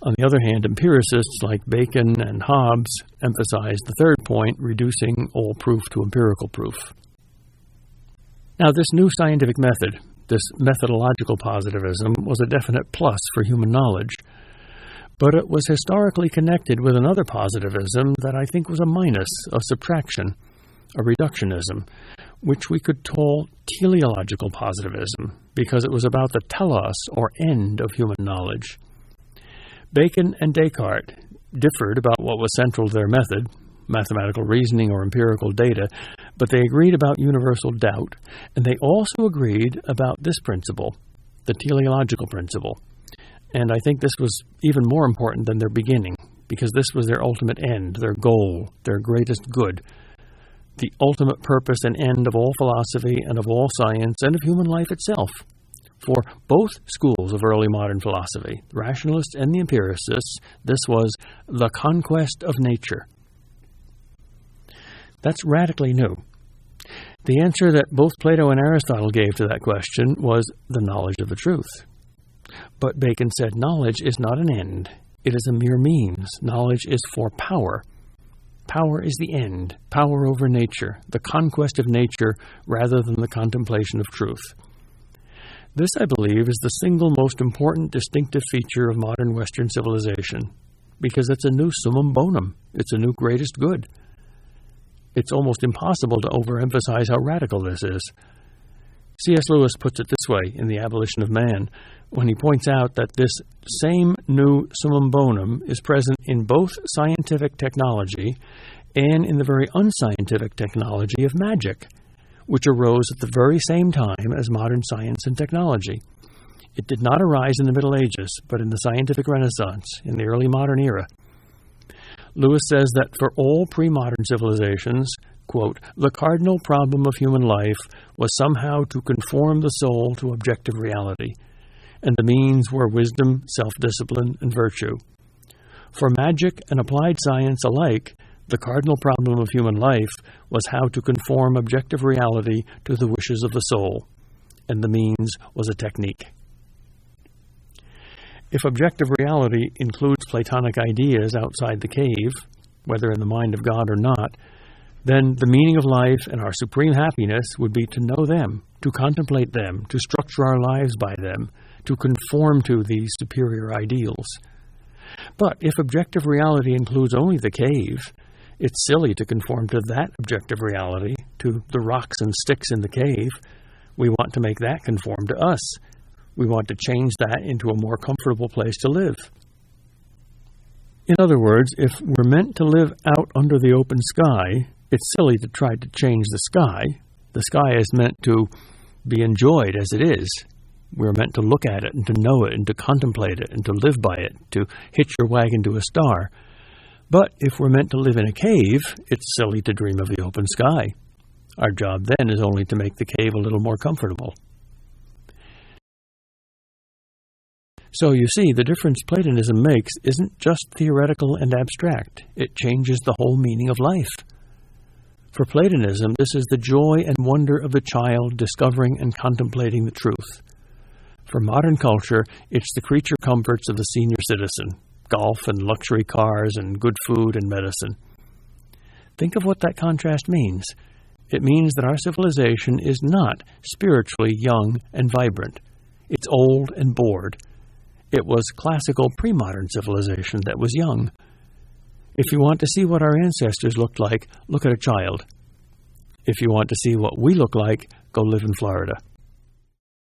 On the other hand, empiricists like Bacon and Hobbes emphasize the third point, reducing all proof to empirical proof. Now, this new scientific method, this methodological positivism, was a definite plus for human knowledge, but it was historically connected with another positivism that I think was a minus, a subtraction, a reductionism, which we could call teleological positivism, because it was about the telos, or end, of human knowledge. Bacon and Descartes differed about what was central to their method, mathematical reasoning or empirical data, but they agreed about universal doubt, and they also agreed about this principle, the teleological principle. And I think this was even more important than their beginning, because this was their ultimate end, their goal, their greatest good, the ultimate purpose and end of all philosophy and of all science and of human life itself. For both schools of early modern philosophy, the rationalists and the empiricists, this was the conquest of nature. That's radically new. The answer that both Plato and Aristotle gave to that question was the knowledge of the truth. But Bacon said knowledge is not an end. It is a mere means. Knowledge is for power. Power is the end, power over nature, the conquest of nature rather than the contemplation of truth. This, I believe, is the single most important distinctive feature of modern Western civilization, because it's a new summum bonum. It's a new greatest good. It's almost impossible to overemphasize how radical this is. C.S. Lewis puts it this way in The Abolition of Man, when he points out that this same new summum bonum is present in both scientific technology and in the very unscientific technology of magic, which arose at the very same time as modern science and technology. It did not arise in the Middle Ages, but in the scientific Renaissance, in the early modern era. Lewis says that for all pre-modern civilizations, quote, the cardinal problem of human life was somehow to conform the soul to objective reality, and the means were wisdom, self-discipline, and virtue. For magic and applied science alike, the cardinal problem of human life was how to conform objective reality to the wishes of the soul, and the means was a technique. If objective reality includes Platonic ideas outside the cave, whether in the mind of God or not, then the meaning of life and our supreme happiness would be to know them, to contemplate them, to structure our lives by them, to conform to these superior ideals. But if objective reality includes only the cave, it's silly to conform to that objective reality, to the rocks and sticks in the cave. We want to make that conform to us. We want to change that into a more comfortable place to live. In other words, if we're meant to live out under the open sky, it's silly to try to change the sky. The sky is meant to be enjoyed as it is. We're meant to look at it and to know it and to contemplate it and to live by it, to hitch your wagon to a star. But if we're meant to live in a cave, it's silly to dream of the open sky. Our job then is only to make the cave a little more comfortable. So you see, the difference Platonism makes isn't just theoretical and abstract. It changes the whole meaning of life. For Platonism, this is the joy and wonder of the child discovering and contemplating the truth. For modern culture, it's the creature comforts of the senior citizen, golf and luxury cars and good food and medicine. Think of what that contrast means. It means that our civilization is not spiritually young and vibrant. It's old and bored. It was classical pre-modern civilization that was young. If you want to see what our ancestors looked like, look at a child. If you want to see what we look like, go live in Florida.